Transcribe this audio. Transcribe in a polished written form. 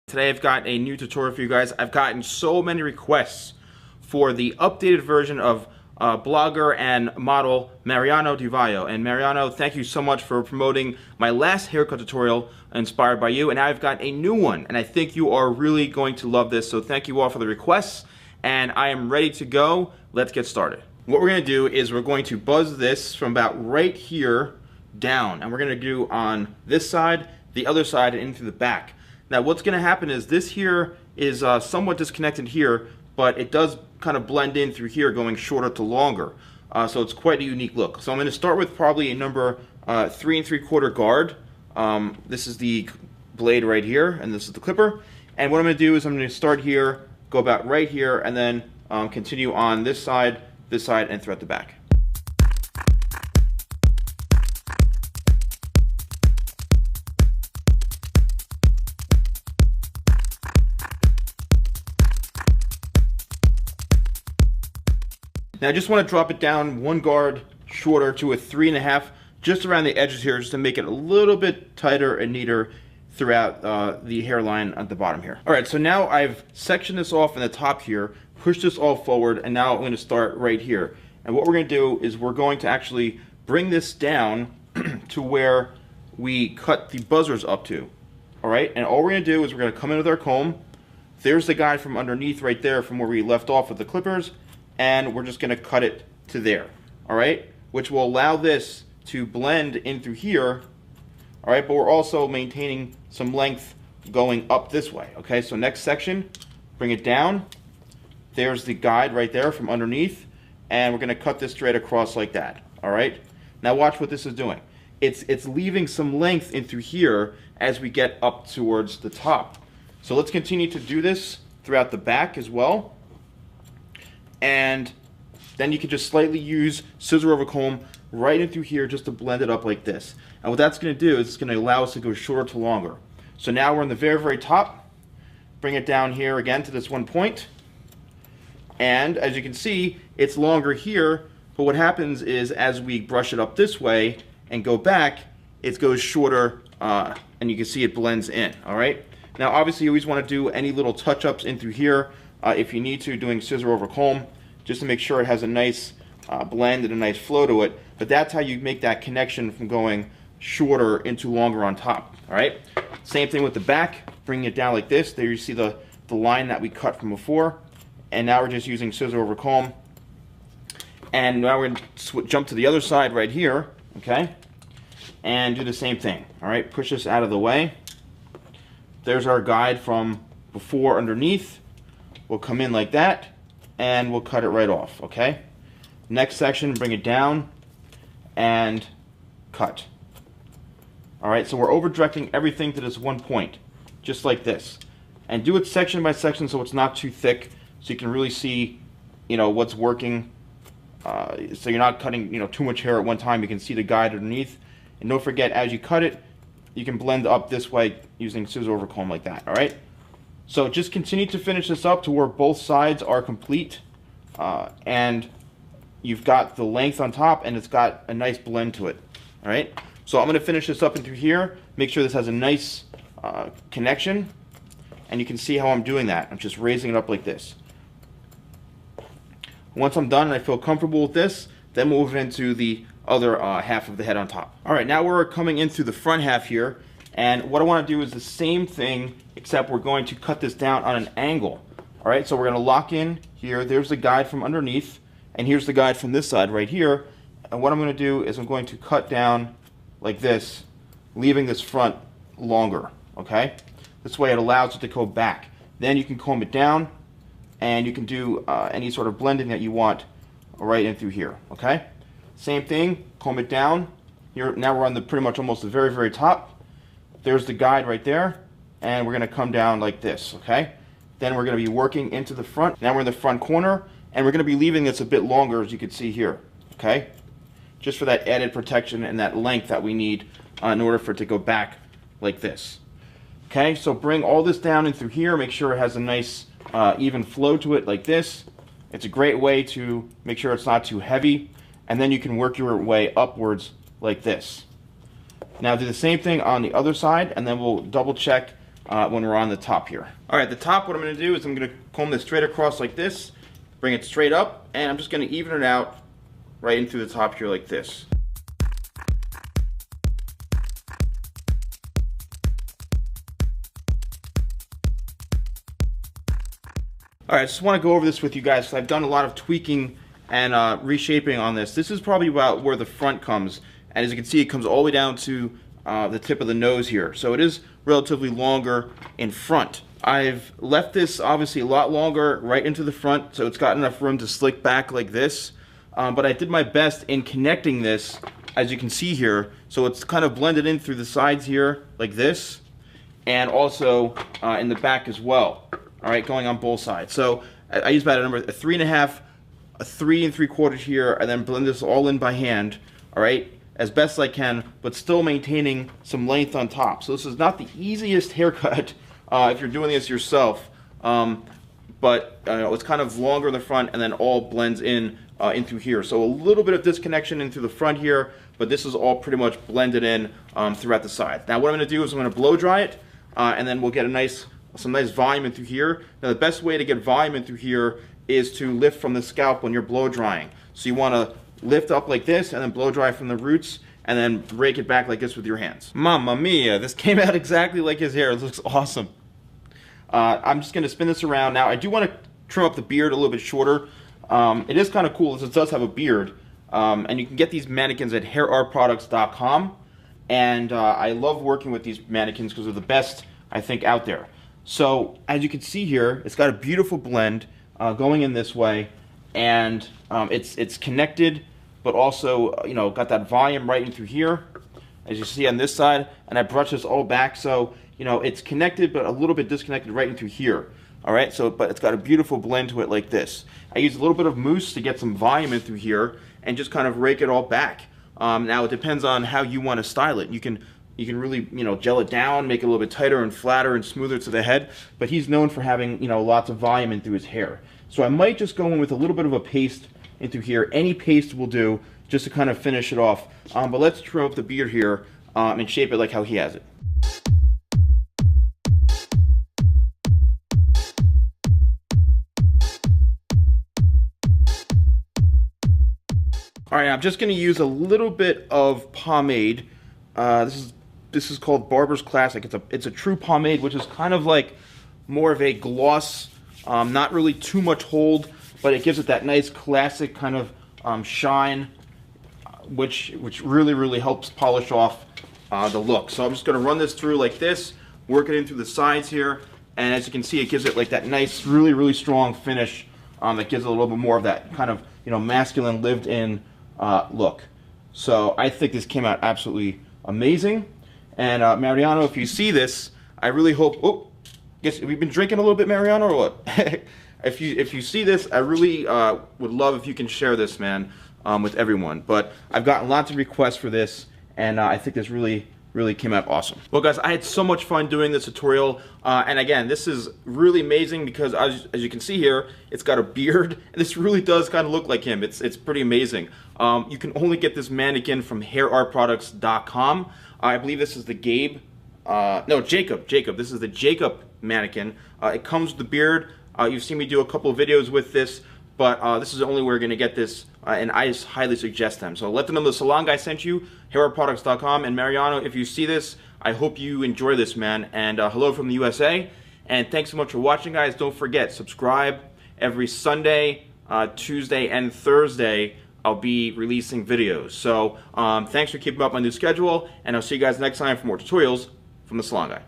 Today I've got a new tutorial for you guys. I've gotten so many requests for the updated version of blogger and model Mariano di Vaio. And Mariano, thank you so much for promoting my last haircut tutorial inspired by you. And now I've got a new one, and I think you are really going to love this. So thank you all for the requests, and I am ready to go. Let's get started. What we're going to do is we're going to buzz this from about right here down, and we're going to do on this side, the other side, and into the back. Now what's going to happen is this here is somewhat disconnected here, but it does kind of blend in through here, going shorter to longer. So it's quite a unique look. So I'm going to start with probably a number 3 3/4 guard. This is the blade right here, and this is the clipper. And what I'm going to do is I'm going to start here, go about right here, and then continue on this side, and throughout the back. Now I just want to drop it down one guard shorter to a 3.5, just around the edges here, just to make it a little bit tighter and neater throughout the hairline at the bottom here. Alright, so now I've sectioned this off in the top here, pushed this all forward, and now I'm going to start right here. And what we're going to do is we're going to actually bring this down to where we cut the buzzers up to. Alright, and all we're going to do is we're going to come in with our comb. There's the guide from underneath right there from where we left off with the clippers. And we're just going to cut it to there, all right? Which will allow this to blend in through here, all right? But we're also maintaining some length going up this way, okay? So next section, bring it down. There's the guide right there from underneath, and we're going to cut this straight across like that, all right? Now watch what this is doing. It's leaving some length in through here as we get up towards the top. So let's continue to do this throughout the back as well. And then you can just slightly use scissor over comb right in through here just to blend it up like this. And what that's going to do is it's going to allow us to go shorter to longer. So now we're in the very, very top. Bring it down here again to this one point. And as you can see, it's longer here. But what happens is as we brush it up this way and go back, it goes shorter, and you can see it blends in. All right. Now obviously you always want to do any little touch-ups in through here. If you need to, doing scissor over comb, just to make sure it has a nice blend and a nice flow to it. But that's how you make that connection from going shorter into longer on top. All right. Same thing with the back. Bringing it down like this. There you see the line that we cut from before. And now we're just using scissor over comb. And now we're going to jump to the other side right here. Okay. And do the same thing. All right. Push this out of the way. There's our guide from before underneath. We'll come in like that, and we'll cut it right off, okay? Next section, bring it down, and cut. All right, so we're over-directing everything to this one point, just like this. And do it section by section so it's not too thick, so you can really see, what's working. So you're not cutting, too much hair at one time. You can see the guide underneath. And don't forget, as you cut it, you can blend up this way using scissor over comb like that, all right? So just continue to finish this up to where both sides are complete, and you've got the length on top and it's got a nice blend to it. All right. So I'm going to finish this up into here. Make sure this has a nice connection, and you can see how I'm doing that. I'm just raising it up like this. Once I'm done and I feel comfortable with this, then we'll move into the other half of the head on top. All right. Now we're coming in through the front half here. And what I want to do is the same thing, except we're going to cut this down on an angle. All right, so we're going to lock in here. There's the guide from underneath, and here's the guide from this side right here. And what I'm going to do is I'm going to cut down like this, leaving this front longer, okay? This way it allows it to go back. Then you can comb it down, and you can do any sort of blending that you want right in through here, okay? Same thing, comb it down. Here, now we're on the pretty much almost the very, very top. There's the guide right there, and we're going to come down like this, okay? Then we're going to be working into the front. Now we're in the front corner, and we're going to be leaving this a bit longer, as you can see here, okay? Just for that added protection and that length that we need in order for it to go back like this. Okay, so bring all this down in through here. Make sure it has a nice even flow to it like this. It's a great way to make sure it's not too heavy, and then you can work your way upwards like this. Now do the same thing on the other side, and then we'll double check when we're on the top here. All right, the top, what I'm going to do is I'm going to comb this straight across like this, bring it straight up, and I'm just going to even it out right into the top here like this. All right, I just want to go over this with you guys. So I've done a lot of tweaking and reshaping on this. This is probably about where the front comes, and as you can see, it comes all the way down to the tip of the nose here. So it is relatively longer in front. I've left this obviously a lot longer right into the front, so it's got enough room to slick back like this. But I did my best in connecting this, as you can see here, so it's kind of blended in through the sides here like this, and also in the back as well. All right, going on both sides. So I use about a 3.5, a 3 3/4 here, and then blend this all in by hand. All right, as best I can, but still maintaining some length on top. So this is not the easiest haircut if you're doing this yourself, but it's kind of longer in the front, and then all blends in through here. So a little bit of disconnection in through the front here, but this is all pretty much blended in throughout the side. Now what I'm going to do is I'm going to blow dry it, and then we'll get some nice volume in through here. Now the best way to get volume in through here is to lift from the scalp when you're blow drying. So you want to lift up like this and then blow dry from the roots and then rake it back like this with your hands. Mamma mia, this came out exactly like his hair. It looks awesome. I'm just going to spin this around. Now I do want to trim up the beard a little bit shorter. It is kind of cool, this does have a beard. And you can get these mannequins at hairartproducts.com. And I love working with these mannequins because they're the best, I think, out there. So as you can see here, it's got a beautiful blend going in this way, and it's connected, but also got that volume right in through here, as you see on this side. And I brush this all back, so it's connected, but a little bit disconnected right in through here. All right, so but it's got a beautiful blend to it like this. I use a little bit of mousse to get some volume in through here, and just kind of rake it all back. Now it depends on how you want to style it. You can really, gel it down, make it a little bit tighter and flatter and smoother to the head, but he's known for having, lots of volume in through his hair. So I might just go in with a little bit of a paste in through here. Any paste will do, just to kind of finish it off. But let's trim up the beard here and shape it like how he has it. All right, I'm just going to use a little bit of pomade. This is called Barber's Classic. It's a true pomade, which is kind of like more of a gloss, not really too much hold, but it gives it that nice classic kind of shine, which really helps polish off the look. So I'm just going to run this through like this, work it in through the sides here, and as you can see, it gives it like that nice, really strong finish that gives it a little bit more of that kind of masculine, lived-in look. So I think this came out absolutely amazing. And Mariano, if you see this, I really hope. Oh, guess we've been drinking a little bit, Mariano, or what? If you see this, I really would love if you can share this, man, with everyone. But I've gotten lots of requests for this, and I think this really came out awesome. Well, guys, I had so much fun doing this tutorial, and again, this is really amazing because as you can see here, it's got a beard, and this really does kind of look like him. It's pretty amazing. You can only get this mannequin from hairartproducts.com. I believe this is the Jacob. This is the Jacob mannequin. It comes with the beard. You've seen me do a couple of videos with this, but this is the only way we're going to get this, and I just highly suggest them. So let them know the salon guy sent you, hairartproducts.com. And Mariano, if you see this, I hope you enjoy this, man. And hello from the USA. And thanks so much for watching, guys. Don't forget, subscribe. Every Sunday, Tuesday, and Thursday, I'll be releasing videos. So thanks for keeping up my new schedule, and I'll see you guys next time for more tutorials from the Salon Guy.